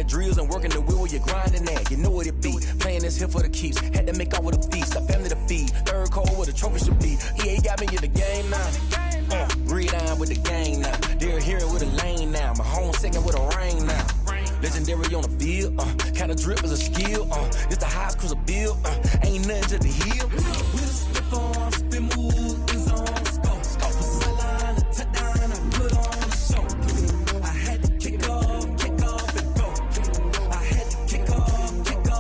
the drills and working the wheel where you're grinding at. You know what it be. Playing this here for the keeps. Had to make out with a feast. Got family to feed. Third cold where the trophy should be. EA got me in the game now. Read on with the gang now. They're here with a lane now. My home second with a rain now. Legendary on the field. Kinda drip is a skill. It's the highest cruiser bill. Ain't nothing to the hill. We'll slip on, spin move, in zone, scope. Scope for sideline, a touchdown, I put on a show. I had to kick off and go. I had to kick off and go.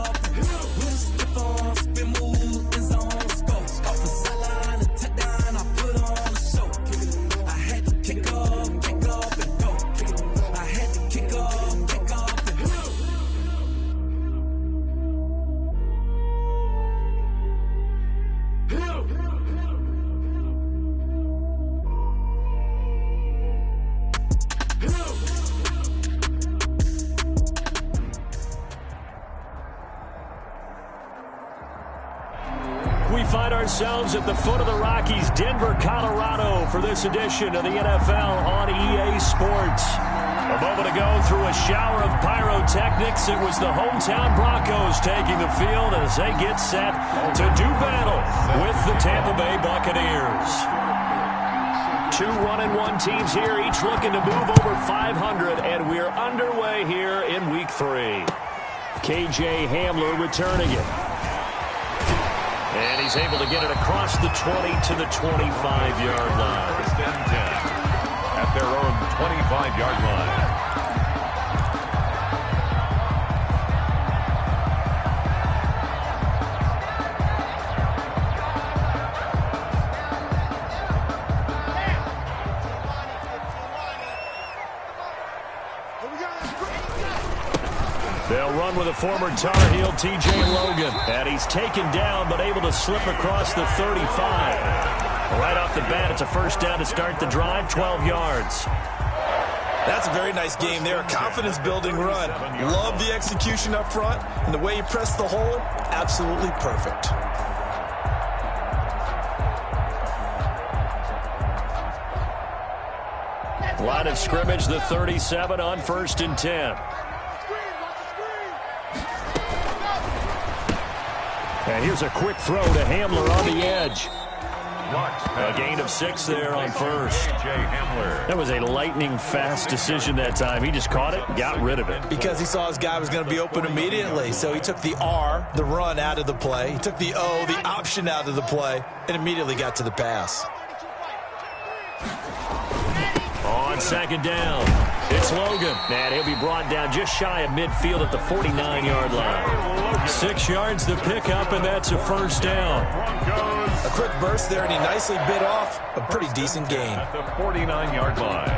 We'll slip on, spin move, in zone, scope. Scope for sideline, a touchdown, I put on a show. I had to kick off and go. I had to kick off and go. We find ourselves at the foot of the Rockies, Denver, Colorado, for this edition of the NFL on EA Sports. A moment ago, through a shower of pyrotechnics, it was the hometown Broncos taking the field as they get set to do battle with the Tampa Bay Buccaneers. Two 1-1 teams here, each looking to move over 500, and we're underway here in Week 3. KJ Hamler returning it. And he's able to get it across the 20 to the 25-yard line. First and 10 at their own 25-yard line. They'll run with a former Tar Heel, T.J. Logan. And he's taken down, but able to slip across the 35. Right off the bat, it's a first down to start the drive, 12 yards. That's a very nice game there. A confidence-building run. Love the execution up front. And the way he pressed the hole, absolutely perfect. Line of scrimmage, the 37 on 1st and 10. And here's a quick throw to Hamler on the edge. A gain of 6 there on first. That was a lightning-fast decision that time. He just caught it, got rid of it. Because he saw his guy was going to be open immediately. So he took the R, the run, out of the play. He took the O, the option, out of the play, and immediately got to the pass. On second down, it's Logan. And he'll be brought down just shy of midfield at the 49-yard line. 6 yards the pickup, and that's a first down. A quick burst there, and he nicely bit off a pretty decent gain. At the 49-yard line.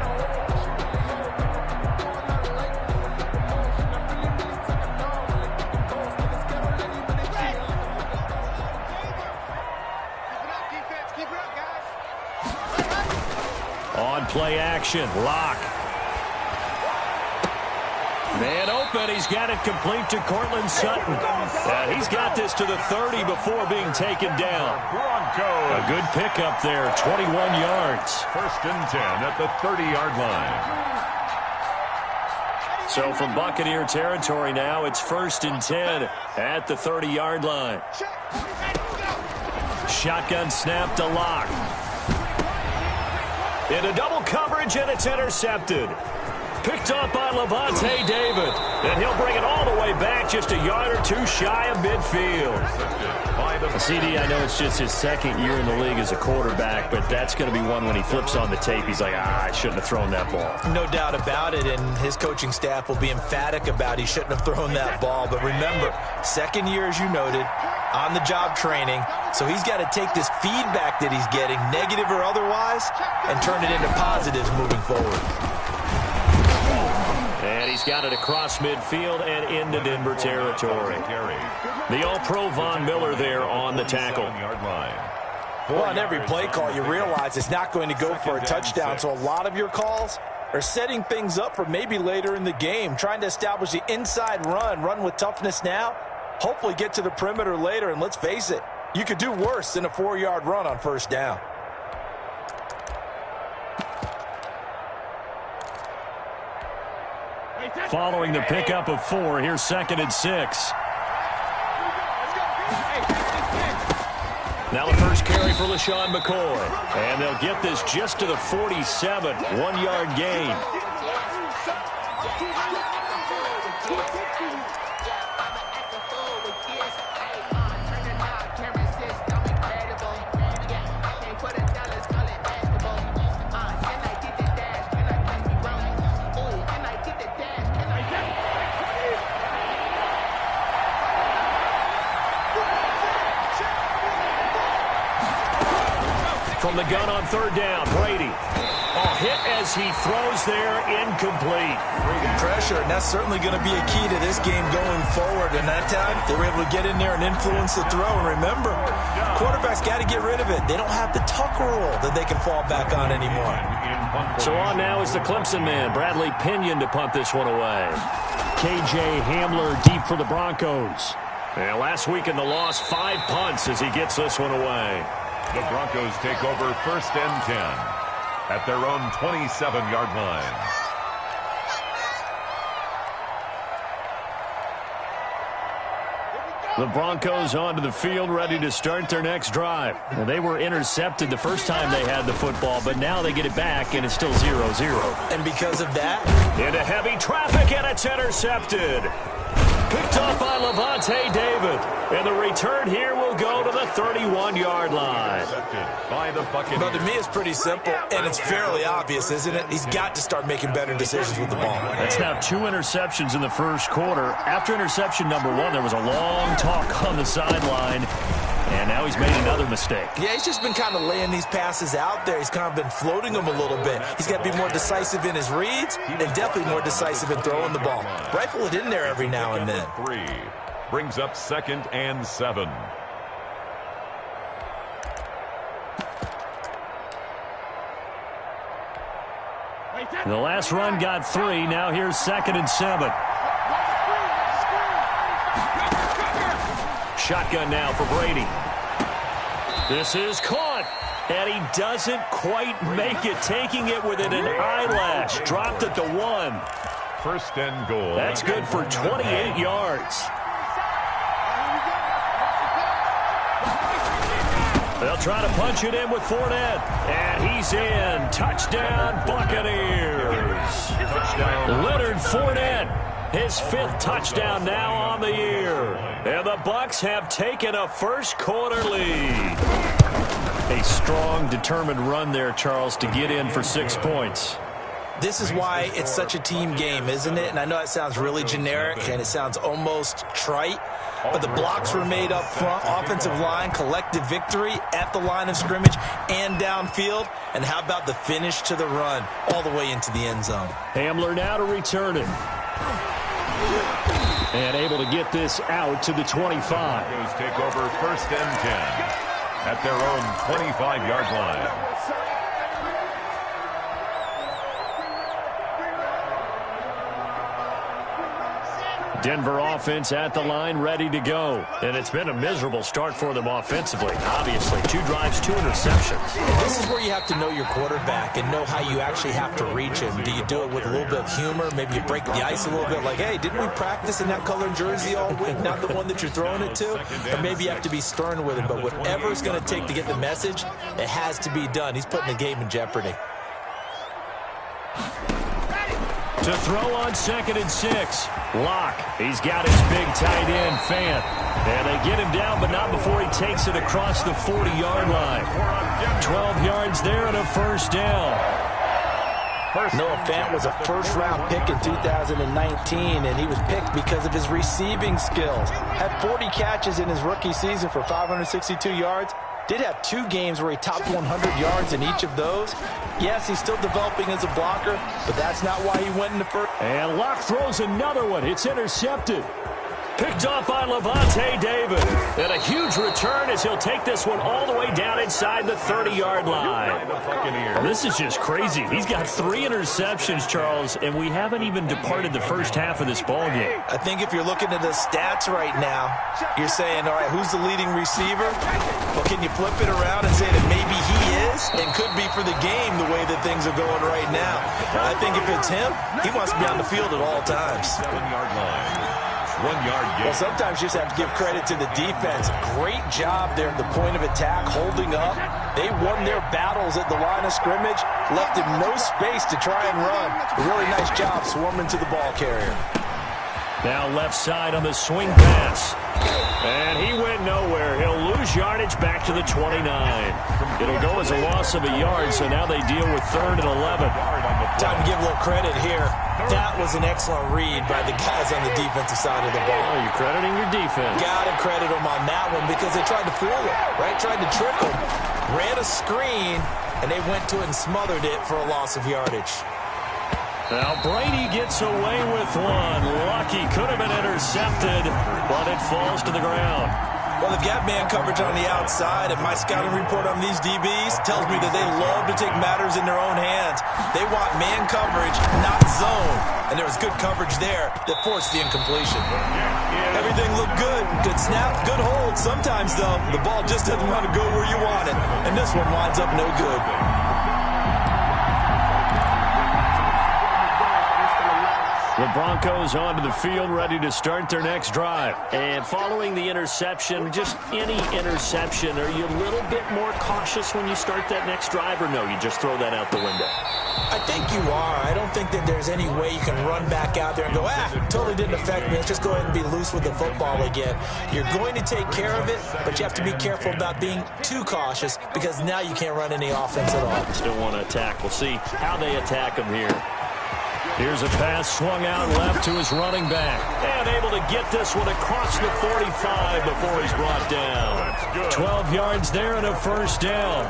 On play action, Lock. Man open, he's got it complete to Cortland Sutton. And he's got this to the 30 before being taken down. A good pickup there, 21 yards. First and 10 at the 30-yard line. So from Buccaneer territory now, it's 1st and 10 at the 30-yard line. Shotgun snap to Lock. Into double coverage, and it's intercepted. Picked up by Levante David. And he'll bring it all the way back just a yard or two shy of midfield. CD, I know it's just his second year in the league as a quarterback, but that's going to be one when he flips on the tape. He's like, I shouldn't have thrown that ball. No doubt about it, and his coaching staff will be emphatic about he shouldn't have thrown that ball. But remember, second year, as you noted, on-the-job training, so he's got to take this feedback that he's getting, negative or otherwise, and turn it into positives moving forward. And he's got it across midfield and into Denver territory. The All-Pro Von Miller there on the tackle. Well, on every play call, you realize it's not going to go for a touchdown, so a lot of your calls are setting things up for maybe later in the game, trying to establish the inside run with toughness now, hopefully get to the perimeter later, and let's face it, you could do worse than a 4-yard run on first down. following the pickup of 4. Here's 2nd and 6. Now the first carry for LaShawn McCoy. And they'll get this just to the 47. 1-yard gain. From the gun on 3rd down, Brady. Hit as he throws there, incomplete. Pressure, and that's certainly going to be a key to this game going forward. And that time, they were able to get in there and influence the throw. And remember, quarterbacks got to get rid of it. They don't have the tuck rule that they can fall back on anymore. So on now is the Clemson man, Bradley Pinion, to punt this one away. KJ Hamler deep for the Broncos. And last week in the loss, 5 punts as he gets this one away. The Broncos take over 1st and 10 at their own 27-yard line. The Broncos onto the field, ready to start their next drive. Well, they were intercepted the first time they had the football, but now they get it back, and it's still 0-0. And because of that, into heavy traffic, and it's intercepted. Picked off by Levante David. And the return here will go to the 31-yard line. But to me, it's pretty simple, and it's fairly obvious, isn't it? He's got to start making better decisions with the ball. That's now 2 interceptions in the first quarter. After interception number 1, there was a long talk on the sideline. And now he's made another mistake. Yeah, he's just been kind of laying these passes out there. He's kind of been floating them a little bit. He's got to be more decisive in his reads and definitely more decisive in throwing the ball. Rifle it in there every now and then. 3 brings up 2nd and 7. The last run got 3. Now here's 2nd and 7. Shotgun now for Brady. This is caught. And he doesn't quite make it. Taking it within an eyelash. Dropped at the 1. 1st and goal. That's good for 28 yards. They'll try to punch it in with Fournette. And he's in. Touchdown, Buccaneers. Leonard Fournette. His 5th touchdown now on the year. And the Bucs have taken a first quarter lead. A strong, determined run there, Charles, to get in for 6 points. This is why it's such a team game, isn't it? And I know it sounds really generic and it sounds almost trite, but the blocks were made up front, offensive line, collective victory at the line of scrimmage and downfield. And how about the finish to the run all the way into the end zone? Hamler now to return it. And able to get this out to the 25. Broncos take over 1st and 10 at their own 25-yard line. Denver offense at the line, ready to go. And it's been a miserable start for them offensively. Obviously, 2 drives, 2 interceptions. This is where you have to know your quarterback and know how you actually have to reach him. Do you do it with a little bit of humor? Maybe you break the ice a little bit like, hey, didn't we practice in that colored jersey all week? Not the one that you're throwing it to? Or maybe you have to be stern with him. But whatever it's going to take to get the message, it has to be done. He's putting the game in jeopardy. To throw on 2nd and 6. Locke. He's got his big tight end, Fant. And they get him down, but not before he takes it across the 40-yard line. 12 yards there and a first down. Noah Fant was a first-round pick in 2019, and he was picked because of his receiving skills. Had 40 catches in his rookie season for 562 yards. Did have 2 games where he topped 100 yards in each of those. Yes, he's still developing as a blocker, but that's not why he went in the first. And Locke throws another one. It's intercepted. Picked off by Levante David. And a huge return as he'll take this one all the way down inside the 30-yard line. Well, this is just crazy. He's got 3 interceptions, Charles, and we haven't even departed the first half of this ball game. I think if you're looking at the stats right now, you're saying, all right, who's the leading receiver? Well, can you flip it around and say that maybe he is and could be for the game the way that things are going right now? I think if it's him, he wants to be on the field at all times. 7-yard line. 1-yard gain. Well, sometimes you just have to give credit to the defense. Great job there at the point of attack, holding up. They won their battles at the line of scrimmage, left him no space to try and run. A really nice job swarming to the ball carrier. Now left side on the swing pass. And he went nowhere. He'll lose yardage back to the 29. It'll go as a loss of a yard, so now they deal with 3rd and 11. Time to give a little credit here. That was an excellent read by the guys on the defensive side of the ball. Oh, you're crediting your defense. Got to credit them on that one because they tried to fool him, right? Tried to trick him. Ran a screen, and they went to it and smothered it for a loss of yardage. Now Brady gets away with one. Lucky, could have been intercepted, but it falls to the ground. Well, they've got man coverage on the outside, and my scouting report on these DBs tells me that they love to take matters in their own hands. They want man coverage, not zone. And there was good coverage there that forced the incompletion. Everything looked good. Good snap, good hold. Sometimes, though, the ball just doesn't want to go where you want it. And this one winds up no good. The Broncos onto the field, ready to start their next drive. And following the interception, just any interception, are you a little bit more cautious when you start that next drive, or no, you just throw that out the window? I think you are. I don't think that there's any way you can run back out there and go, totally didn't affect me. Let's just go ahead and be loose with the football again. You're going to take care of it, but you have to be careful about being too cautious because now you can't run any offense at all. Still want to attack. We'll see how they attack him here. Here's a pass swung out left to his running back. And able to get this one across the 45 before he's brought down. 12 yards there and a first down.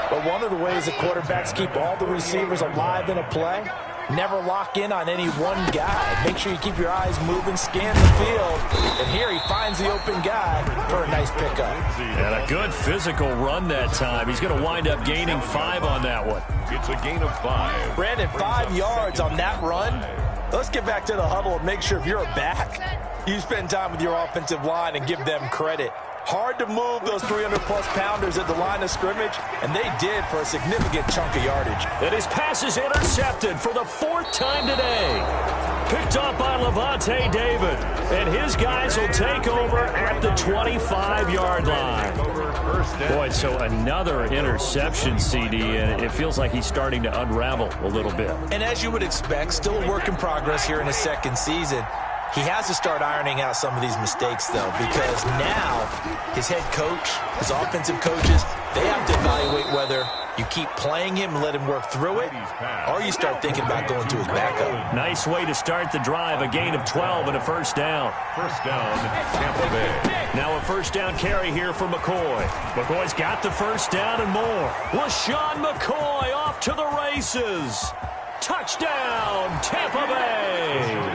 But one of the ways that quarterbacks keep all the receivers alive in a play, never lock in on any one guy. Make sure you keep your eyes moving, scan the field. And here he finds the open guy for a nice pickup. And a good physical run that time. He's going to wind up gaining 5 on that one. It's a gain of 5. Brandon, 5 yards on that run. Let's get back to the huddle and make sure if you're a back, you spend time with your offensive line and give them credit. Hard to move those 300-plus pounders at the line of scrimmage, and they did for a significant chunk of yardage. And his pass is intercepted for the 4th time today. Picked up by Levante David, and his guys will take over at the 25-yard line. Boy, so another interception, CD, and it feels like he's starting to unravel a little bit. And as you would expect, still a work in progress here in his second season. He has to start ironing out some of these mistakes, though, because now his head coach, his offensive coaches, they have to evaluate whether you keep playing him and let him work through it, or you start thinking about going to his backup. Nice way to start the drive, a gain of 12 and a first down. First down, Tampa Bay. Now a first down carry here for McCoy. McCoy's got the first down and more. LaShawn McCoy off to the races. Touchdown, Tampa Bay.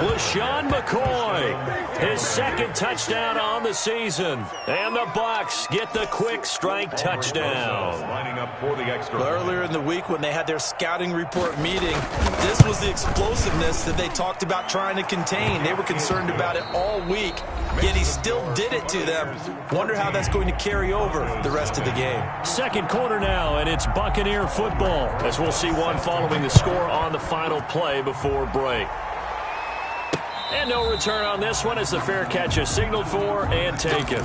LaShawn McCoy, his 2nd touchdown on the season. And the Bucs get the quick strike touchdown. Lining up for the extra. Earlier in the week when they had their scouting report meeting, this was the explosiveness that they talked about trying to contain. They were concerned about it all week, yet he still did it to them. Wonder how that's going to carry over the rest of the game. Second quarter now, and it's Buccaneer football, as we'll see one following the score on the final play before break. And no return on this one as the fair catch is signaled for and taken.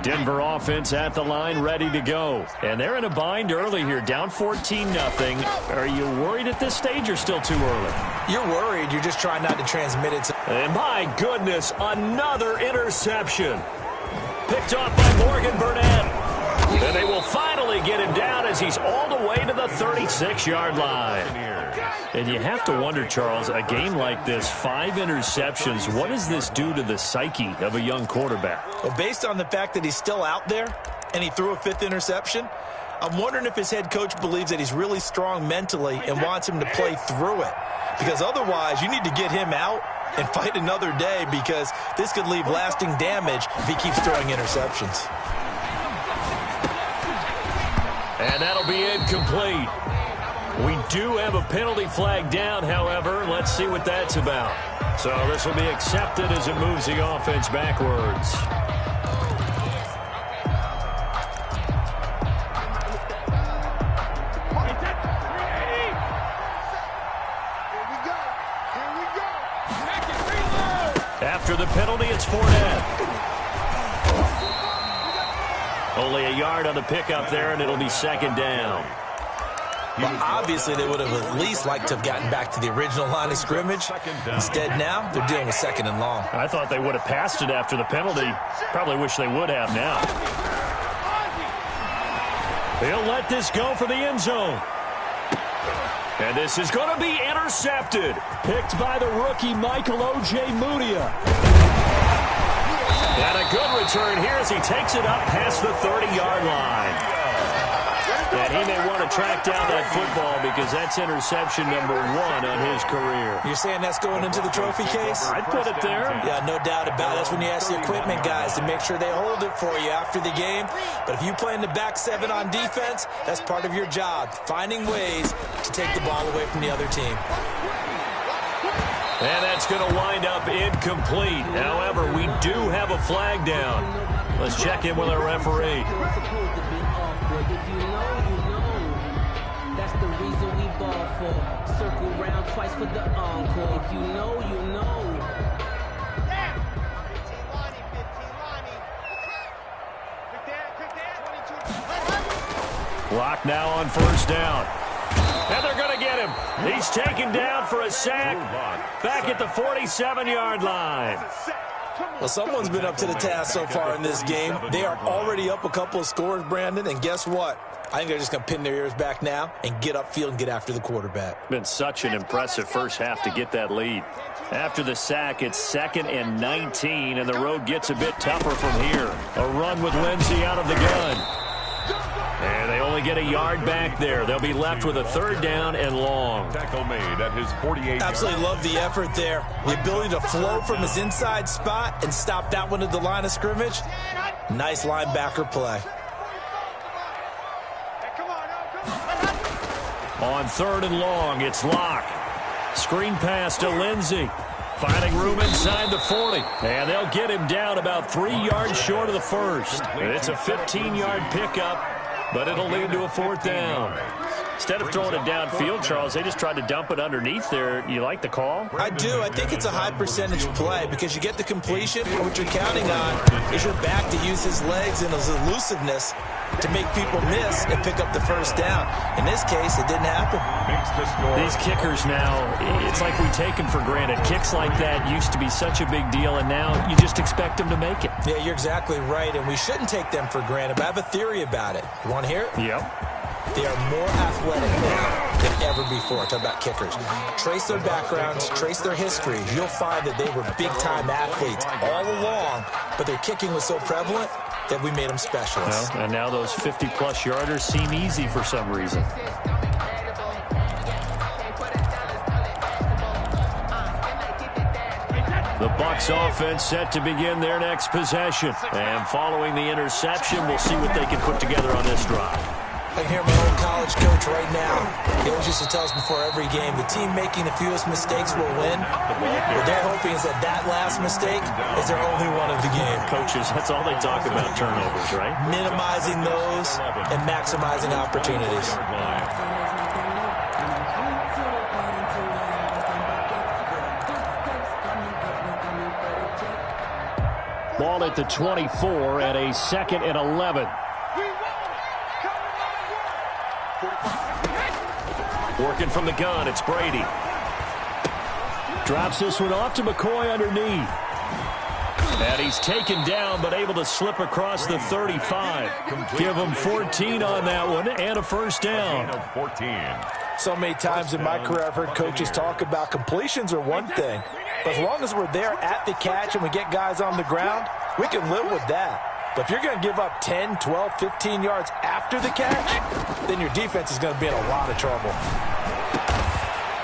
Denver offense at the line, ready to go. And they're in a bind early here, down 14-0. Are you worried at this stage or still too early? You're worried. You're just trying not to transmit it to... And my goodness, another interception. Picked off by Morgan Burnett. And they will finally get him down as he's all the way to the 36-yard line. And you have to wonder, Charles, a game like this, 5 interceptions, what does this do to the psyche of a young quarterback? Well, based on the fact that he's still out there, and he threw a 5th interception. I'm wondering if his head coach believes that he's really strong mentally and wants him to play through it. Because otherwise, you need to get him out and fight another day, because this could leave lasting damage if he keeps throwing interceptions. And that'll be incomplete. We do have a penalty flag down, however. Let's see what that's about. So this will be accepted as it moves the offense backwards. After the penalty, it's Fournette. Only a yard on the pickup there, and it'll be 2nd down. Well, obviously, they would have at least liked to have gotten back to the original line of scrimmage. Instead, now, they're dealing with 2nd and long. I thought they would have passed it after the penalty. Probably wish they would have now. He'll let this go for the end zone. And this is going to be intercepted. Picked by the rookie, Michael O.J. Mudia. And a good return here as he takes it up past the 30-yard line. And he may want to track down that football because that's interception number 1 on his career. You're saying that's going into the trophy case? I'd put it there. Yeah, no doubt about it. That's when you ask the equipment guys to make sure they hold it for you after the game. But if you play in the back 7 on defense, that's part of your job, finding ways to take the ball away from the other team. And that's going to wind up incomplete. However, we do have a flag down. Let's check in with our referee. That's the reason we ball for. Circle round twice for the encore. If you know, you know. Clock now on 1st down. And they're going to get him. He's taken down for a sack back at the 47-yard line. Well, someone's been up to the task so far in this game. They are already up a couple of scores, Brandon, and guess what? I think they're just going to pin their ears back now and get upfield and get after the quarterback. Been such an impressive first half to get that lead. After the sack, it's 2nd and 19, and the road gets a bit tougher from here. A run with Lindsey out of the gun. And they only get a yard back there. They'll be left with a 3rd down and long. Tackle made at his 48. Absolutely love the effort there. The ability to flow from his inside spot and stop that one at the line of scrimmage. Nice linebacker play. On 3rd and long, it's Locke. Screen pass to Lindsey. Finding room inside the 40. And they'll get him down about 3 yards short of the first. It's a 15-yard pickup, but it'll lead to a 4th down. Instead of throwing it downfield, Charles, they just tried to dump it underneath there. You like the call? I do. I think it's a high percentage play because you get the completion. What you're counting on is your back to use his legs and his elusiveness to make people miss and pick up the 1st down. In this case, it didn't happen. These kickers now, it's like we take them for granted. Kicks like that used to be such a big deal, and now you just expect them to make it. Yeah, you're exactly right, and we shouldn't take them for granted. But I have a theory about it. You want to hear it? Yep. They are more athletic now than ever before. Talk about kickers. Trace their backgrounds, trace their history. You'll find that they were big-time athletes all along, but their kicking was so prevalent that we made them specialists. Well, and now those 50-plus yarders seem easy for some reason. The Bucs offense set to begin their next possession. And following the interception, we'll see what they can put together on this drive. I can hear my old college coach right now. He always used to tell us before every game, the team making the fewest mistakes will win. What they're hoping is that that last mistake is their only one of the game. Coaches, that's all they talk about, turnovers, right? Minimizing those and maximizing opportunities. Ball at the 24 and a 2nd and 11. Working from the gun, it's Brady. Drops this one off to McCoy underneath. And he's taken down, but able to slip across the 35. Give him 14 on that one, and a 1st down. 14. So many times in my career, I've heard coaches talk about completions are one thing. But as long as we're there at the catch and we get guys on the ground, we can live with that. But if you're going to give up 10, 12, 15 yards after the catch, then your defense is going to be in a lot of trouble.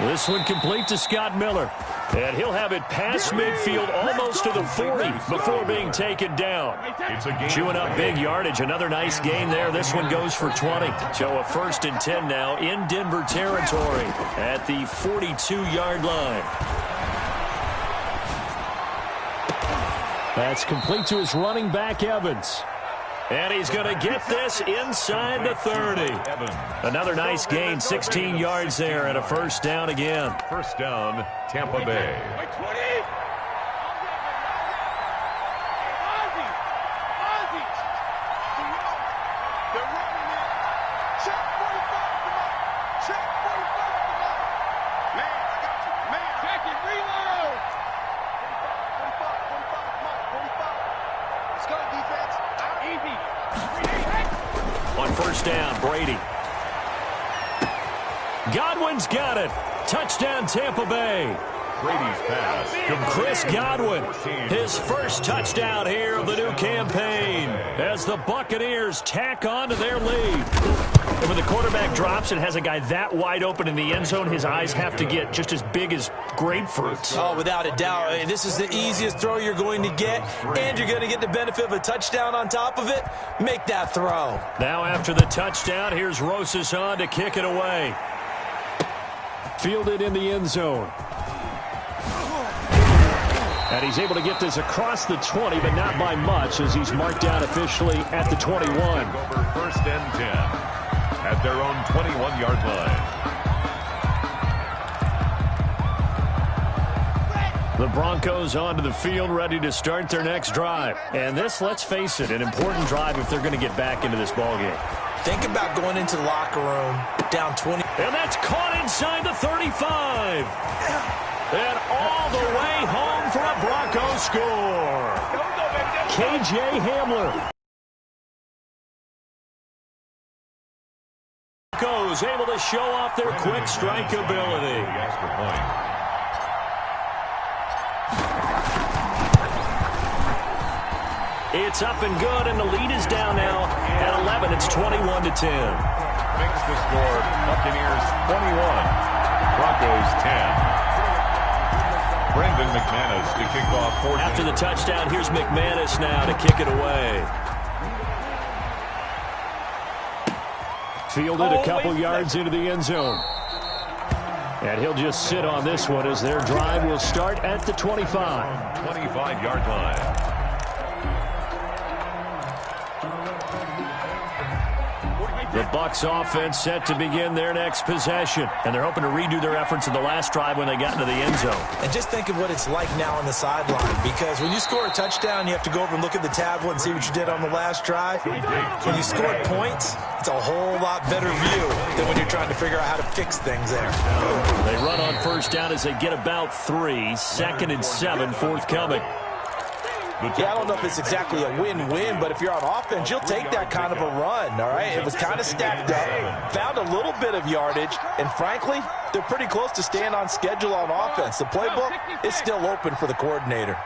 This one complete to Scott Miller. And he'll have it past midfield almost to the 40 before being taken down. Chewing up big yardage. Another nice gain there. This one goes for 20. So a 1st and 10 now in Denver territory at the 42-yard line. That's complete to his running back, Evans. And he's going to get this inside the 30. Another nice gain, 16 yards there, and a 1st down again. 1st down, Tampa Bay. On 1st down, Brady. Godwin's got it. Touchdown, Tampa Bay. Brady's pass. Chris Godwin, his first touchdown here of the new campaign as the Buccaneers tack on to their lead. And when the quarterback drops and has a guy that wide open in the end zone, his eyes have to get just as big as grapefruits. Oh, without a doubt. I mean, this is the easiest throw you're going to get, and you're going to get the benefit of a touchdown on top of it. Make that throw. Now after the touchdown, here's Rosas on to kick it away. Fielded in the end zone. And he's able to get this across the 20, but not by much, as he's marked down officially at the 21. Over 1st and 10 at their own 21-yard line. The Broncos onto the field, ready to start their next drive. And this, let's face it, an important drive if they're going to get back into this ballgame. Think about going into the locker room down 20. And that's caught inside the 35. And all the way home for a Broncos score. KJ Hamler. Broncos able to show off their quick strike ability. It's up and good, and the lead is down now at 11. It's 21-10. Makes the score Buccaneers 21, Broncos 10. Brendan McManus to kick off 14. After the touchdown, here's McManus now to kick it away. Fielded a couple yards into the end zone. And he'll just sit on this one as their drive will start at the 25. 25-yard line. The Bucs offense set to begin their next possession. And they're hoping to redo their efforts in the last drive when they got into the end zone. And just think of what it's like now on the sideline. Because when you score a touchdown, you have to go over and look at the tablet and see what you did on the last drive. When you scored points, it's a whole lot better view than when you're trying to figure out how to fix things there. They run on 1st down as they get about 3. 2nd and 7, forthcoming. Yeah, I don't know if it's exactly a win-win, but if you're on offense, you'll take that kind of a run, all right? It was kind of stacked up, found a little bit of yardage, and frankly, they're pretty close to staying on schedule on offense. The playbook is still open for the coordinator.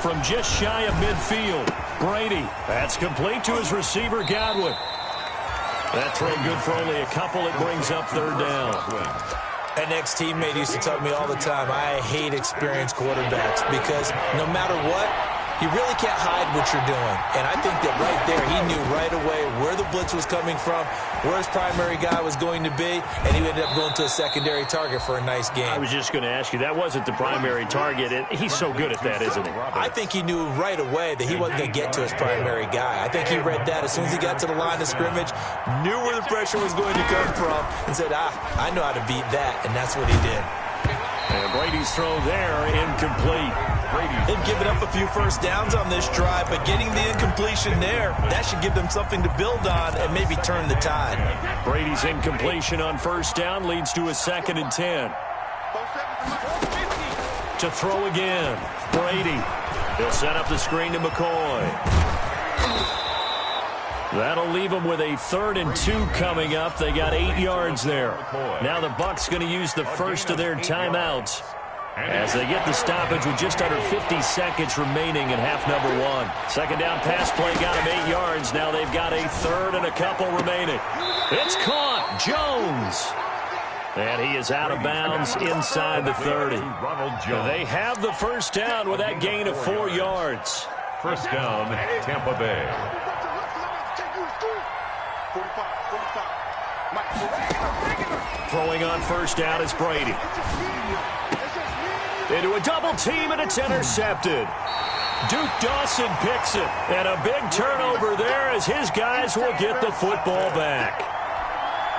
From just shy of midfield, Brady. That's complete to his receiver, Godwin. That throw good for only a couple. It brings up 3rd down. An ex-teammate used to tell me all the time, I hate experienced quarterbacks because no matter what, you really can't hide what you're doing. And I think that right there, he knew right away where the blitz was coming from, where his primary guy was going to be, and he ended up going to a secondary target for a nice game. I was just going to ask you, that wasn't the primary target, and he's so good at that, isn't he? I think he knew right away that he wasn't going to get to his primary guy. I think he read that as soon as he got to the line of scrimmage, knew where the pressure was going to come from, and said, I know how to beat that, and that's what he did. And Brady's throw there, incomplete. They've given up a few 1st downs on this drive, but getting the incompletion there, that should give them something to build on and maybe turn the tide. Brady's incompletion on 1st down leads to a 2nd and 10. To throw again, Brady. He'll set up the screen to McCoy. That'll leave them with a 3rd and 2 coming up. They got 8 yards there. Now the Bucs going to use the first of their timeouts. as they get the stoppage with just under 50 seconds remaining in half number one. Second down pass play got them 8 yards. Now they've got a third and a couple remaining. It's caught. Jones. And he is out of bounds inside the 30. They have the first down with that gain of 4 yards. First down, Tampa Bay. Throwing on first down is Brady. Into a double team, and it's intercepted. Duke Dawson picks it. And a big turnover there as his guys will get the football back.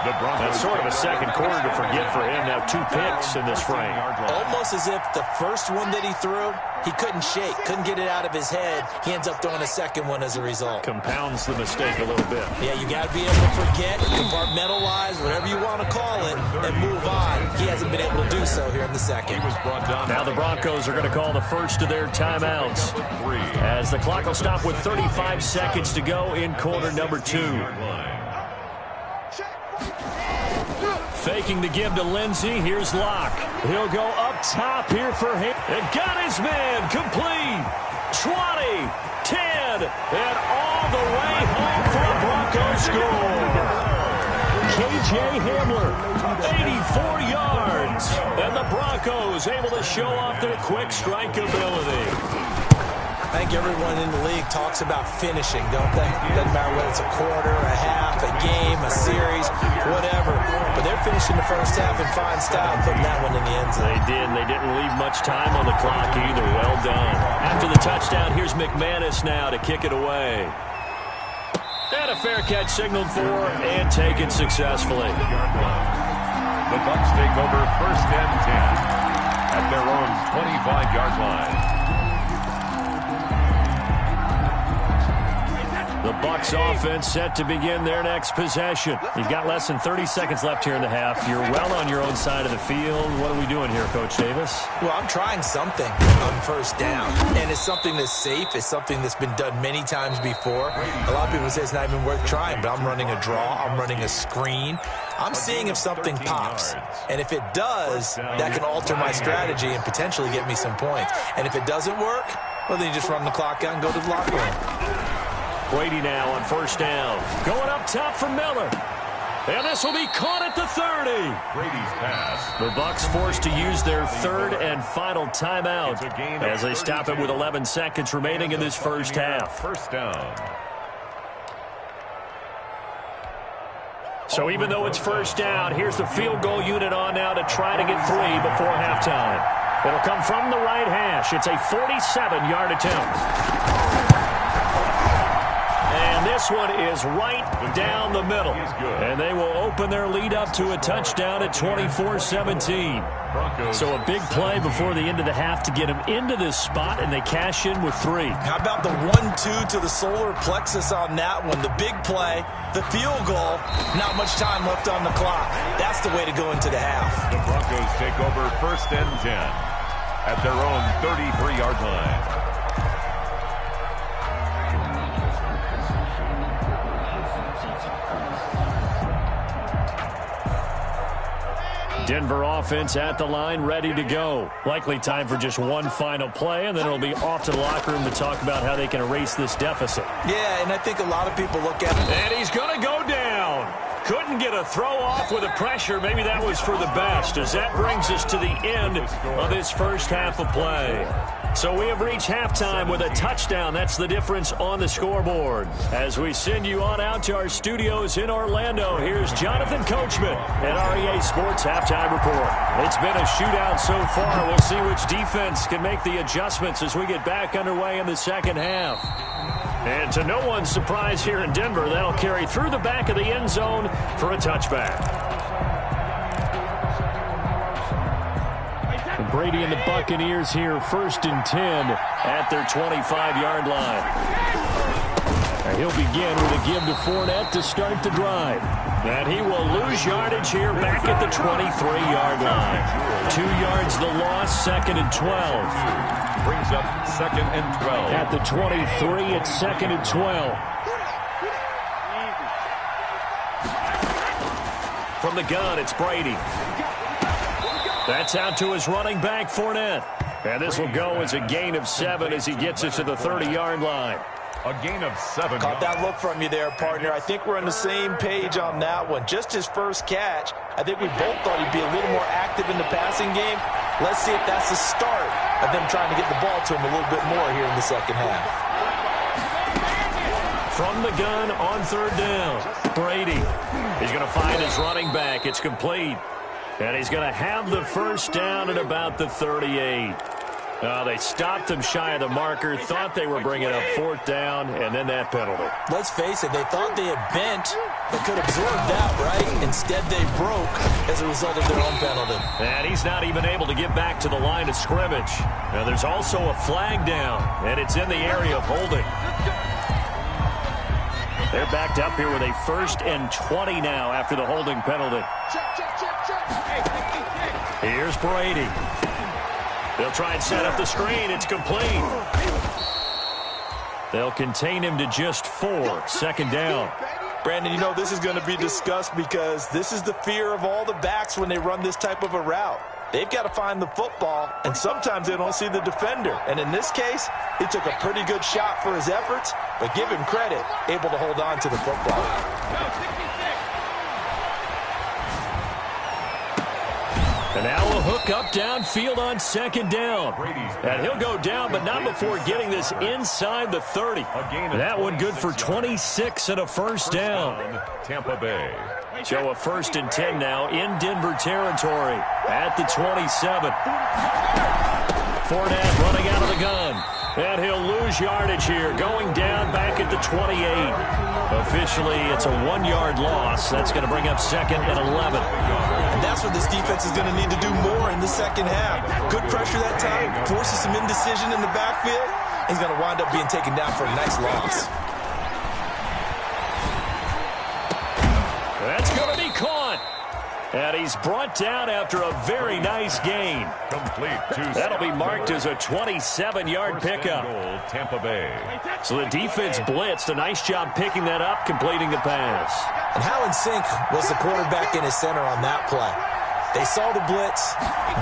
That's sort of a second quarter to forget for him. Now 2 picks in this frame. Almost as if the first one that he threw, he couldn't shake, couldn't get it out of his head. He ends up throwing a second one as a result. Compounds the mistake a little bit. Yeah, you got to be able to forget, compartmentalize, whatever you want to call it, and move on. He hasn't been able to do so here in the second. Now the Broncos are going to call the first of their timeouts as the clock will stop with 35 seconds to go in quarter number 2. Faking the give to Lindsey. Here's Locke. He'll go up top here for him. And got his man complete. 20, 10, and all the way home for a Broncos score. K.J. Hamler, 84 yards. And the Broncos able to show off their quick strike ability. I think everyone in the league talks about finishing, don't they? Doesn't matter whether it's a quarter, a half, a game, a series, whatever. But they're finishing the first half in fine style, putting that one in the end zone. They did, and they didn't leave much time on the clock either. Well done. After the touchdown, here's McManus now to kick it away. And a fair catch signaled for and taken successfully. The Bucs take over first and 10 at their own 25-yard line. The Bucs offense set to begin their next possession. You've got less than 30 seconds left here in the half. You're well on your own side of the field. What are we doing here, Coach Davis? Well, I'm trying something on first down. And it's something that's safe. It's something that's been done many times before. A lot of people say it's not even worth trying, but I'm running a draw. I'm running a screen. I'm seeing if something pops. And if it does, that can alter my strategy and potentially get me some points. And if it doesn't work, well, then you just run the clock out and go to the locker room. Brady now on first down. Going up top for Miller. And this will be caught at the 30. Brady's pass. The Bucs forced to use their third and final timeout as they stop it with 11 seconds remaining in this first half. First down. So even though it's first down, here's the field goal unit on now to try to get 3 before halftime. It'll come from the right hash. It's a 47-yard attempt. And this one is right down the middle. And they will open their lead up to a touchdown at 24-17. So a big play before the end of the half to get them into this spot, and they cash in with 3. How about the 1-2 to the solar plexus on that one? The big play, the field goal, not much time left on the clock. That's the way to go into the half. The Broncos take over first and 10 at their own 33-yard line. Denver offense at the line, ready to go. Likely time for just one final play, and then it'll be off to the locker room to talk about how they can erase this deficit. Yeah, and I think a lot of people look at it. And he's going to go down. Couldn't get a throw off with the pressure. Maybe that was for the best, as that brings us to the end of this first half of play. So we have reached halftime with a touchdown. That's the difference on the scoreboard. As we send you on out to our studios in Orlando, here's Jonathan Coachman at REA Sports Halftime Report. It's been a shootout so far. We'll see which defense can make the adjustments as we get back underway in the second half. And to no one's surprise here in Denver, that'll carry through the back of the end zone for a touchback. Brady and the Buccaneers here, first and 10 at their 25-yard line. And he'll begin with a give to Fournette to start the drive. And he will lose yardage here back at the 23-yard line. 2 yards the loss, second and 12. Brings up second and 12. At the 23, it's second and 12. From the gun, it's Brady. That's out to his running back, Fournette. And this will go as a gain of 7 as he gets it to the 30-yard line. A gain of 7. Caught that look from you there, partner. I think we're on the same page on that one. Just his first catch. I think we both thought he'd be a little more active in the passing game. Let's see if that's the start of them trying to get the ball to him a little bit more here in the second half. From the gun on third down, Brady. He's going to find his running back. It's complete. And he's going to have the first down at about the 38. They stopped him shy of the marker, thought they were bringing up fourth down, and then that penalty. Let's face it, they thought they had bent, but could absorb that, right? Instead, they broke as a result of their own penalty. And he's not even able to get back to the line of scrimmage. Now, there's also a flag down, and it's in the area of holding. They're backed up here with a 1st and 20 now after the holding penalty. Here's Brady. They'll try and set up the screen. It's complete. They'll contain him to just 4. Second down. Brandon, you know this is going to be discussed because this is the fear of all the backs when they run this type of a route. They've got to find the football, and sometimes they don't see the defender. And in this case, he took a pretty good shot for his efforts, but give him credit, able to hold on to the football. And now a hook up downfield on second down. And he'll go down, but not before getting this inside the 30. That one good for 26 and a first down. Tampa Bay. So a 1st and 10 now in Denver territory at the 27. Fournette running out of the gun. And he'll lose yardage here, going down back at the 28. Officially, it's a 1-yard loss. That's going to bring up 2nd and 11. And that's what this defense is going to need to do more in the second half. Good pressure that time, forces some indecision in the backfield. He's going to wind up being taken down for a nice loss. That's going to be caught. And he's brought down after a very nice gain. Complete. That'll be marked as a 27-yard pickup. Goal, Tampa Bay. So the defense blitzed. A nice job picking that up, completing the pass. And how in sync was the quarterback in his center on that play? They saw the blitz,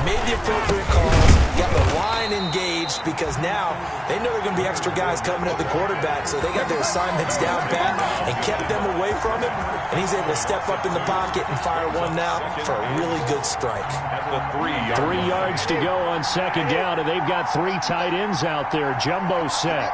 made the appropriate calls, got the line engaged because now they know there are going to be extra guys coming at the quarterback, so they got their assignments down pat and kept them away from him, and he's able to step up in the pocket and fire one now for a really good strike. At the 3-yard 3 yards to go on second down, and they've got 3 tight ends out there. Jumbo set.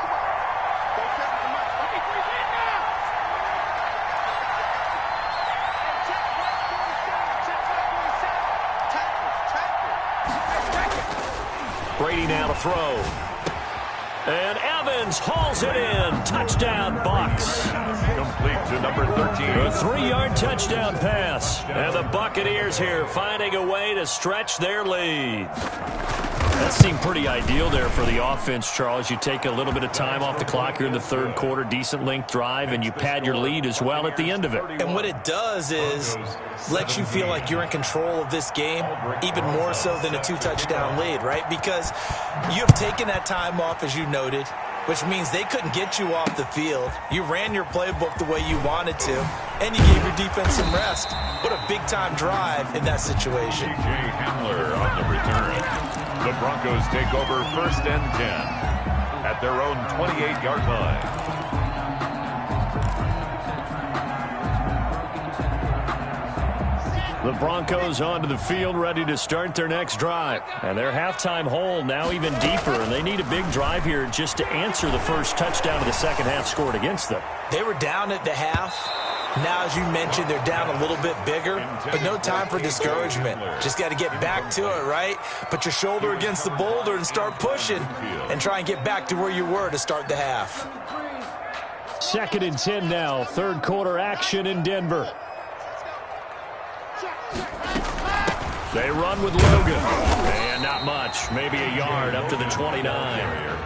Brady now to throw. And Evans hauls it in. Touchdown, Bucs. complete to number 13. A 3-yard touchdown pass. And the Buccaneers here finding a way to stretch their lead. That seemed pretty ideal there for the offense, Charles. You take a little bit of time off the clock here in the third quarter, decent length drive, and you pad your lead as well at the end of it. And what it does is lets you feel like you're in control of this game, even more so than a 2-touchdown lead, right? Because you have taken that time off, as you noted, which means they couldn't get you off the field. You ran your playbook the way you wanted to, and you gave your defense some rest. What a big-time drive in that situation. J.J. Hamler on the return. The Broncos take over 1st and 10 at their own 28-yard line. The Broncos onto the field, ready to start their next drive. And their halftime hole now even deeper, and they need a big drive here just to answer the first touchdown of the second half scored against them. They were down at the half. Now, as you mentioned, they're down a little bit bigger, but no time for discouragement. Just got to get back to it, right? Put your shoulder against the boulder and start pushing and try and get back to where you were to start the half. 2nd and 10 now, third quarter action in Denver. They run with Logan. And not much, maybe a yard up to the 29.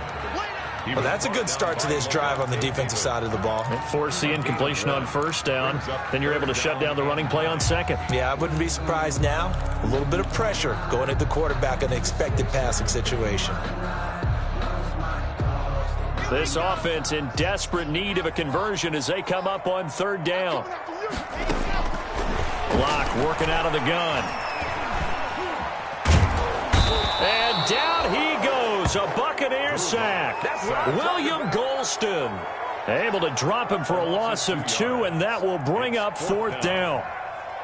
Well, that's a good start to this drive on the defensive side of the ball. Force the incompletion on first down. Then you're able to shut down the running play on second. Yeah, I wouldn't be surprised now. A little bit of pressure going at the quarterback in an expected passing situation. This offense in desperate need of a conversion as they come up on third down. Block working out of the gun. is a Buccaneer sack. William Golston able to drop him for a loss of 2, and that will bring up 4th down.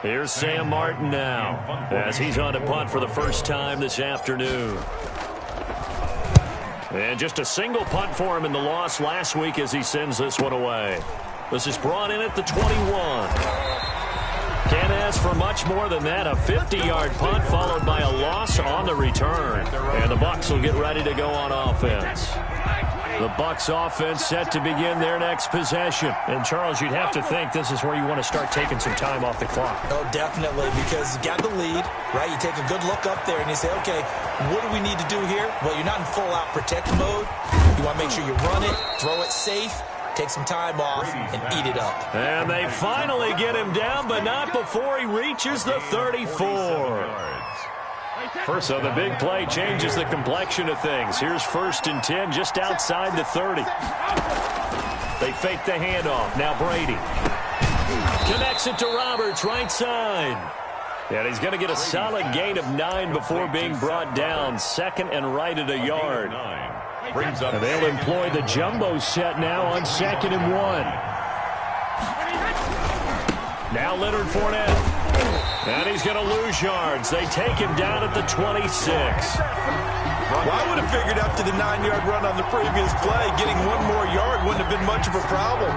Here's Sam Martin now as he's on to punt for the first time this afternoon. And just a single punt for him in the loss last week as he sends this one away. This is brought in at the 21. Can't ask for much more than that. A 50-yard punt followed by a loss on the return. And the Bucs will get ready to go on offense. The Bucs offense set to begin their next possession. And, Charles, you'd have to think this is where you want to start taking some time off the clock. Oh, definitely, because you got the lead, right? You take a good look up there and you say, okay, what do we need to do here? Well, you're not in full-out protect mode. You want to make sure you run it, throw it safe, take some time off, and eat it up. And they finally get him down, but not before he reaches the 34. So the big play changes the complexion of things. Here's 1st and 10 just outside the 30. They fake the handoff. Now Brady connects it to Roberts, right side. And he's going to get a solid gain of 9 before being brought down. 2nd and right at a yard. And they'll employ the jumbo set now on 2nd and 1. Now Leonard Fournette. And he's going to lose yards. They take him down at the 26. Well, I would have figured after the 9-yard run on the previous play, getting 1 more yard wouldn't have been much of a problem.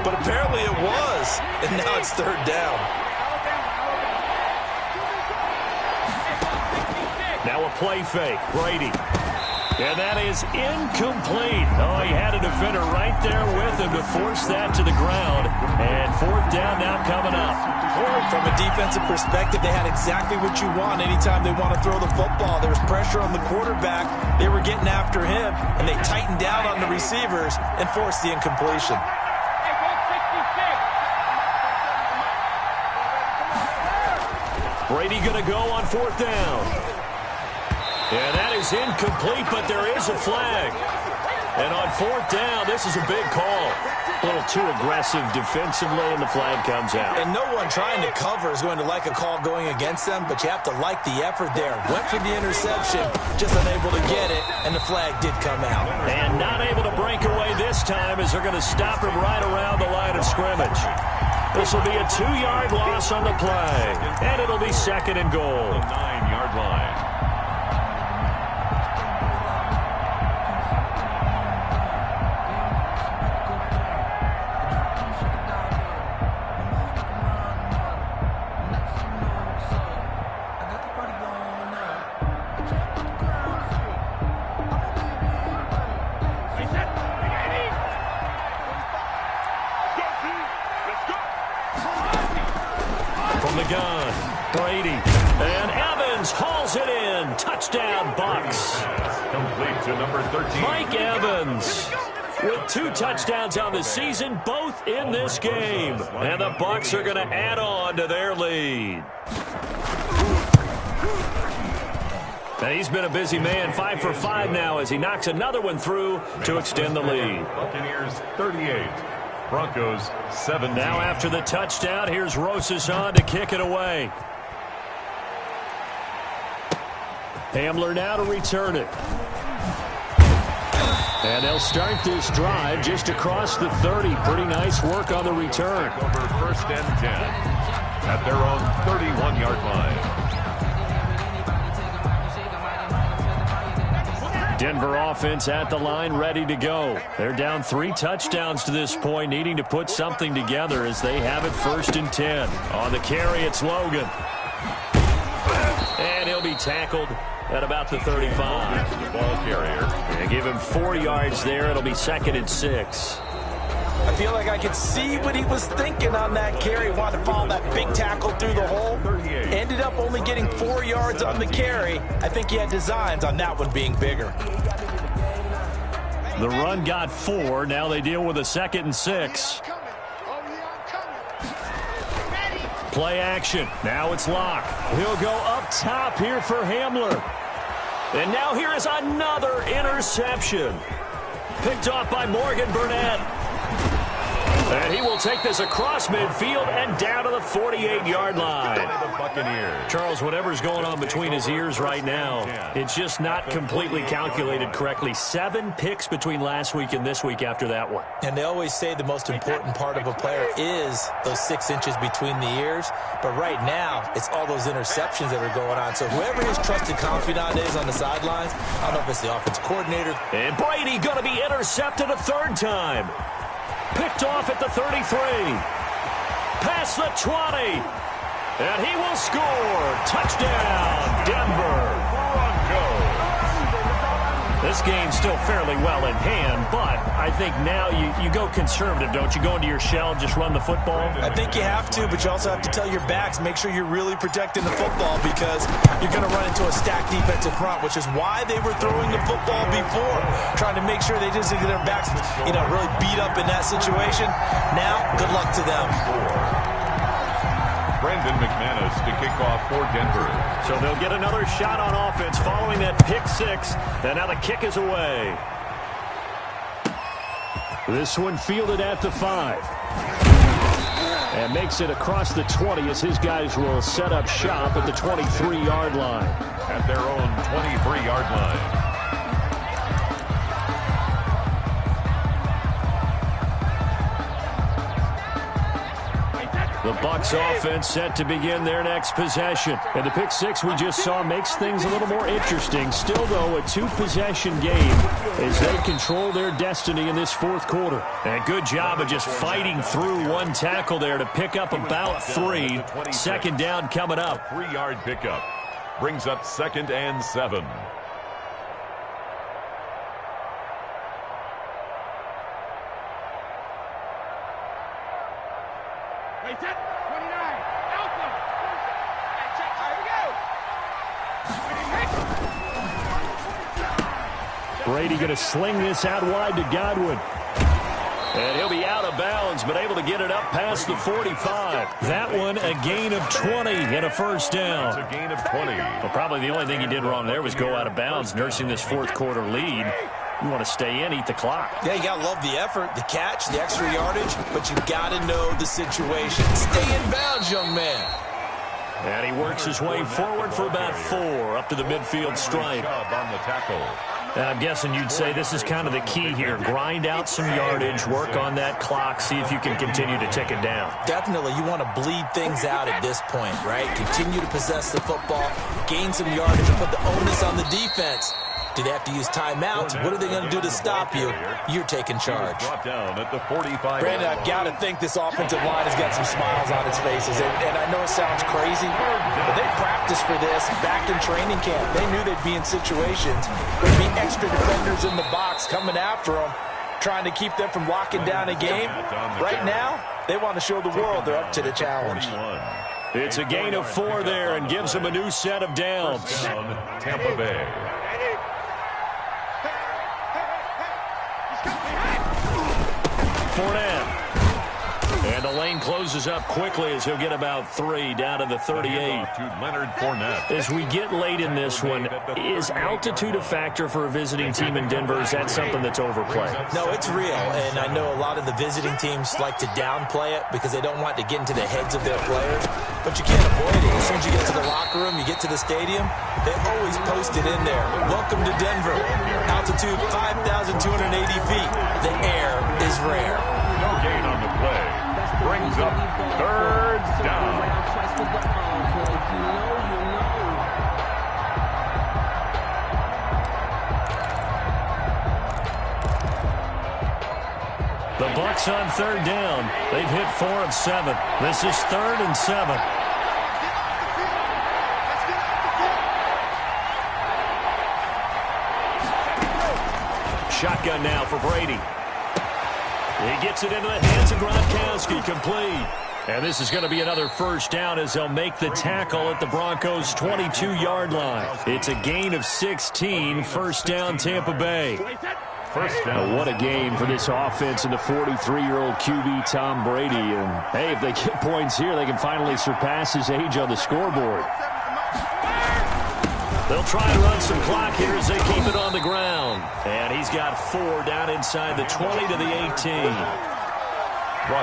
But apparently it was. And now it's 3rd down. Now a play fake. Brady. And that is incomplete. Oh, he had a defender right there with him to force that to the ground. And 4th down now coming up. From a defensive perspective, they had exactly what you want anytime they want to throw the football. There was pressure on the quarterback. They were getting after him, and they tightened down on the receivers and forced the incompletion. Brady going to go on 4th down. And that is incomplete, but there is a flag. And on 4th down, this is a big call. A little too aggressive defensively, and the flag comes out. And no one trying to cover is going to like a call going against them, but you have to like the effort there. Went for the interception, just unable to get it, and the flag did come out. And not able to break away this time as they're going to stop him right around the line of scrimmage. This will be a 2-yard loss on the play, and it'll be 2nd and goal. The 9-yard line. Brady. And Evans hauls it in. Touchdown, Bucs. Complete to number 13. Mike Evans with 2 touchdowns on the season, both in this game. And the Bucs are going to add on to their lead. And he's been a busy man, 5 for 5 now as he knocks another one through to extend the lead. Buccaneers 38. Broncos 7. Now after the touchdown, here's Rosas on to kick it away. Hamler now to return it. And they'll start this drive just across the 30. Pretty nice work on the return. Over 1st and 10 at their own 31-yard line. Denver offense at the line, ready to go. They're down 3 touchdowns to this point, needing to put something together as they have it 1st and 10. On the carry, it's Logan. And he'll be tackled at about the 35. The ball carrier. And give him 4 yards there. It'll be 2nd and 6. I feel like I could see what he was thinking on that carry. Wanted to follow that big tackle through the hole. Ended up only getting 4 yards on the carry. I think he had designs on that one being bigger. The run got 4. Now they deal with a 2nd and 6. Play action. Now it's Locke. He'll go up top here for Hamler. And now here is another interception. Picked off by Morgan Burnett. And he will take this across midfield and down to the 48-yard line. Charles, whatever's going on between his ears right now, it's just not completely calculated correctly. 7 picks between last week and this week after that one. And they always say the most important part of a player is those 6 inches between the ears. But right now, it's all those interceptions that are going on. So whoever his trusted confidant is on the sidelines, I don't know if it's the offensive coordinator. And Brady going to be intercepted a 3rd time. Picked off at the 33. Past the 20. And he will score. Touchdown, Denver. Broncos. This game's still fairly well in hand, but I think now you go conservative, don't you? Go into your shell and just run the football? I think you have to, but you also have to tell your backs, make sure you're really protecting the football because you're going to run into a stacked defensive front, which is why they were throwing the football before, trying to make sure they just get their backs, really beat up in that situation. Now, good luck to them. Brandon McManus to kick off for Denver. So they'll get another shot on offense following that pick 6. And now the kick is away. This one fielded at the 5. And makes it across the 20 as his guys will set up shop at the 23-yard line. At their own 23-yard line. The Bucs offense set to begin their next possession. And the pick 6 we just saw makes things a little more interesting. Still, though, a 2-possession game as they control their destiny in this 4th quarter. And a good job of just fighting through one tackle there to pick up about 3. 2nd down coming up. 3-yard pickup. Brings up 2nd and 7. Brady going to sling this out wide to Godwin. And he'll be out of bounds, but able to get it up past the 45. That one a gain of 20 and a 1st down. It's a gain of 20. Well, probably the only thing he did wrong there was go out of bounds, nursing this 4th quarter lead. You want to stay in, eat the clock. Yeah, you got to love the effort, the catch, the extra yardage, but you got to know the situation. Stay in bounds, young man. And he works his way forward for about 4 up to the midfield stripe. On the tackle. I'm guessing you'd say this is kind of the key here. Grind out some yardage, work on that clock, see if you can continue to tick it down. Definitely, you want to bleed things out at this point, right? Continue to possess the football, gain some yardage, and put the onus on the defense. Do they have to use timeouts? What are they going to do to stop you? You're taking charge. Brought down at the 45. Brandon, I've got to think this offensive line has got some smiles on its faces. And I know it sounds crazy, but they practiced for this back in training camp. They knew they'd be in situations. There'd be extra defenders in the box coming after them, trying to keep them from locking down a game. Right now, they want to show the world they're up to the challenge. It's a gain of 4 there and gives them a new set of downs. Tampa Bay. Fournette. And the lane closes up quickly as he'll get about 3 down to the 38. To Leonard Fournette. As we get late in this one, is altitude a factor for a visiting team in Denver? Is that something that's overplayed? No, it's real, and I know a lot of the visiting teams like to downplay it because they don't want to get into the heads of their players, but you can't avoid it. As soon as you get to the locker room, you get to the stadium, they always post it in there. Welcome to Denver. Altitude 5,280 feet. The air is rare. No gain on the play. Brings up 3rd down. The Bucs on 3rd down. They've hit 4 of 7. This is 3rd and 7. Shotgun now for Brady. He gets it into the hands of Gronkowski, complete. And this is going to be another 1st down as they'll make the tackle at the Broncos' 22-yard line. It's a gain of 16, 1st down Tampa Bay. First down. Now, what a game for this offense and the 43-year-old QB Tom Brady. And, hey, if they get points here, they can finally surpass his age on the scoreboard. They'll try and run some clock here as they keep it on the ground. And he's got 4 down inside the 20 to the 18.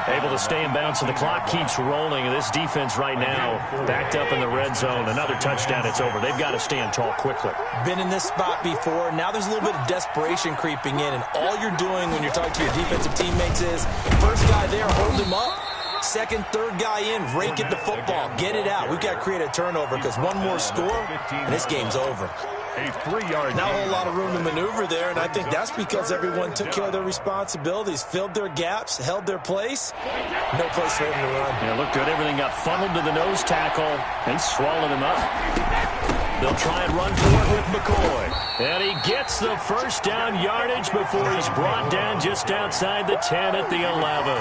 Able to stay in bounds, and the clock keeps rolling. And this defense right now backed up in the red zone. Another touchdown, it's over. They've got to stand tall quickly. Been in this spot before. Now there's a little bit of desperation creeping in, and all you're doing when you're talking to your defensive teammates is first guy there, hold him up. Second, third guy in, rake at the football. Get it out. We've got to create a turnover because one more score, and this game's over. A 3-yard Not a whole lot of room to maneuver there, and I think that's because everyone took care of their responsibilities, filled their gaps, held their place. No place for him to run. Yeah, looked good. Everything got funneled to the nose tackle. They swallowed him up. They'll try and run for it with McCoy. And he gets the first down yardage before he's brought down just outside the 10 at the 11.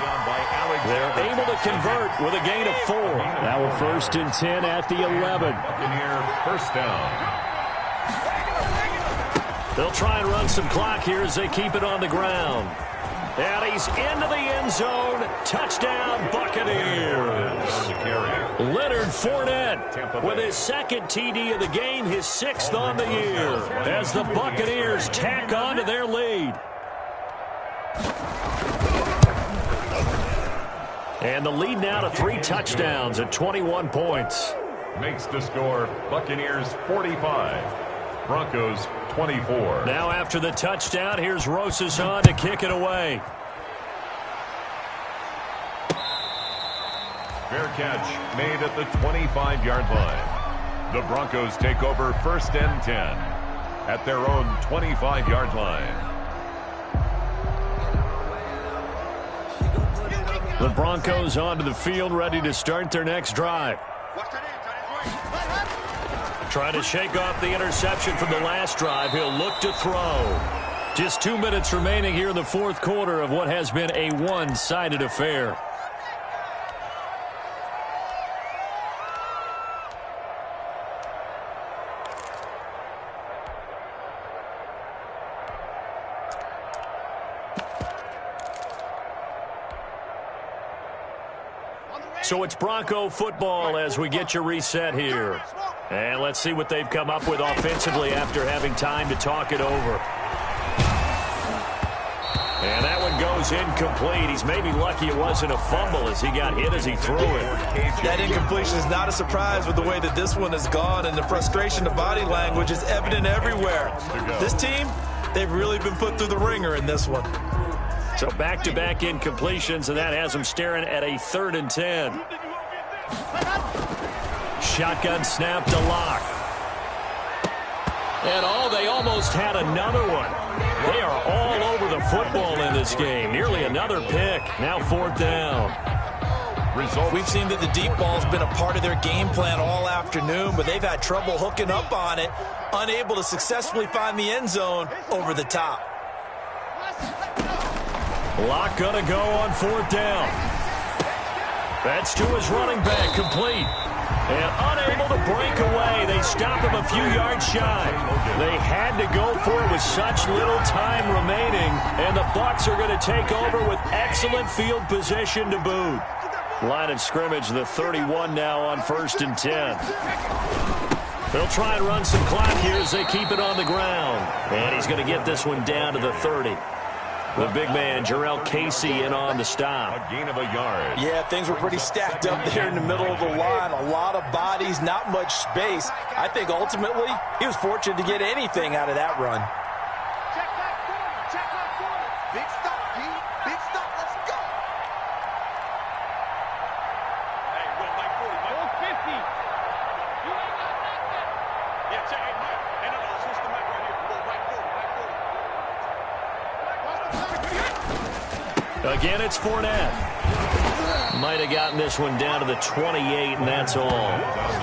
They're able to convert with a gain of 4. Now a 1st and 10 at the 11. First down. They'll try and run some clock here as they keep it on the ground. And he's into the end zone. Touchdown, Buccaneers. Leonard Fournette with his 2nd TD of the game, his 6th on the year, as the Buccaneers tack on to their lead. And the lead now to 3 touchdowns at 21 points. Makes the score Buccaneers 45. Broncos 24. Now after the touchdown, here's Rosas on to kick it away. Fair catch made at the 25-yard line. The Broncos take over 1st and 10 at their own 25-yard line. The Broncos onto the field, ready to start their next drive. Trying to shake off the interception from the last drive. He'll look to throw. Just 2 minutes remaining here in the 4th quarter of what has been a one-sided affair. So it's Bronco football as we get you reset here. And let's see what they've come up with offensively after having time to talk it over. And that one goes incomplete. He's maybe lucky it wasn't a fumble as he got hit as he threw it. That incompletion is not a surprise with the way that this one has gone, and the frustration of body language is evident everywhere. This team, they've really been put through the ringer in this one. So back-to-back incompletions, and that has him staring at a 3rd and 10. Shotgun snap to Locke. And they almost had another one. They are all over the football in this game. Nearly another pick. Now 4th down. We've seen that the deep ball's been a part of their game plan all afternoon, but they've had trouble hooking up on it, unable to successfully find the end zone over the top. Locke gonna go on 4th down. That's to his running back, complete. And unable to break away. They stop him a few yards shy. They had to go for it with such little time remaining. And the Bucs are going to take over with excellent field position to boot. Line of scrimmage, the 31 now on 1st and 10. They'll try and run some clock here as they keep it on the ground. And he's going to get this one down to the 30. The big man, Jarrell Casey, in on the stop. A gain of a yard. Yeah, things were pretty stacked up there in the middle of the line. A lot of bodies, not much space. I think ultimately he was fortunate to get anything out of that run. Check that corner. Check that corner. Big stop, D. Big stop. Let's go. Hey, Will, Mike 40. Mike 50. You ain't got nothing. Yeah, check. Hey, Mike. Hey, no, switch the mic right here. Will, Mike 40. Mike 40. Again, it's Fournette. Might have gotten this one down to the 28, and that's all.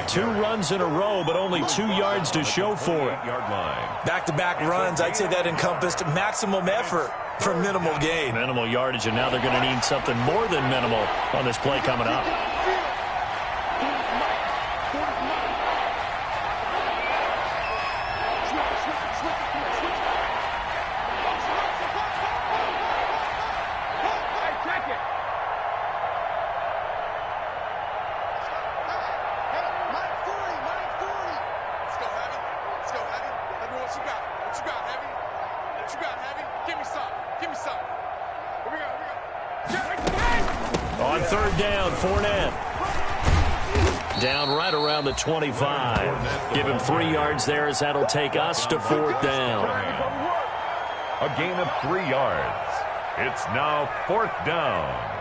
2 runs in a row, but only 2 yards to show for it. Back-to-back runs, I'd say that encompassed maximum effort for minimal gain. Minimal yardage, and now they're going to need something more than minimal on this play coming up. On third down, Fournette. Down right around the 25. Give him 3 yards there as that'll take us to fourth down. A gain of 3 yards. It's now fourth down.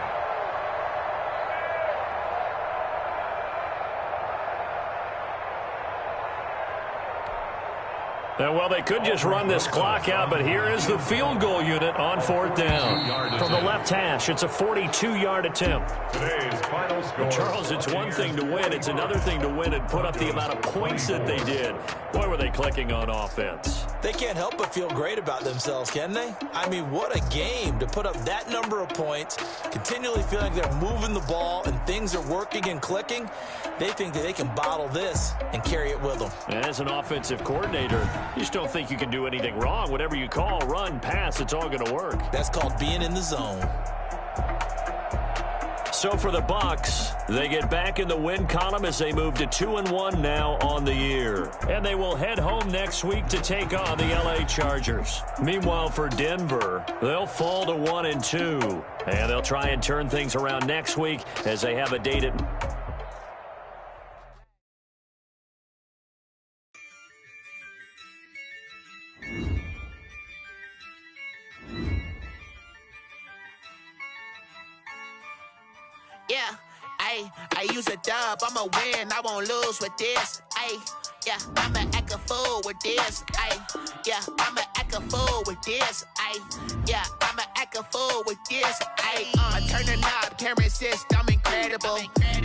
Well, they could just run this clock out, but here is the field goal unit on fourth down. From the left hash, it's a 42-yard attempt. Today's final score. Charles, it's one thing to win. It's another thing to win and put up the amount of points that they did. Boy, were they clicking on offense. They can't help but feel great about themselves, can they? I mean, what a game to put up that number of points, continually feeling like they're moving the ball and things are working and clicking. They think that they can bottle this and carry it with them. As an offensive coordinator, you just don't think you can do anything wrong. Whatever you call, run, pass, it's all going to work. That's called being in the zone. So for the Bucs, they get back in the win column as they move to 2-1 now on the year. And they will head home next week to take on the LA Chargers. Meanwhile, for Denver, they'll fall to 1-2. And they'll try and turn things around next week as they have a date at... Yeah, I use a dub, I'ma win, I won't lose with this. Yeah, I'ma act a fool with this. Yeah, I'ma act a fool with this. Yeah, I'ma act a fool with this. I turn the knob, camera assist, I'm incredible.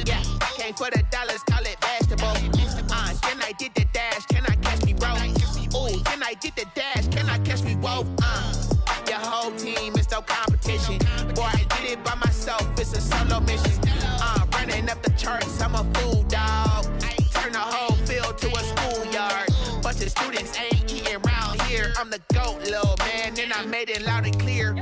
Yeah, came for the dollars, call it vegetable. Can I get the dash? Can I catch me roll? Ooh, can I get the dash? Can I catch me roll? Your whole team is no competition. Boy, I did it by myself, it's a solo mission. Running up the charts, I'm a fool, dog. Turn the whole field to a schoolyard. Bunch of students ain't eating around here. I'm the GOAT, little man, and I made it loud and clear.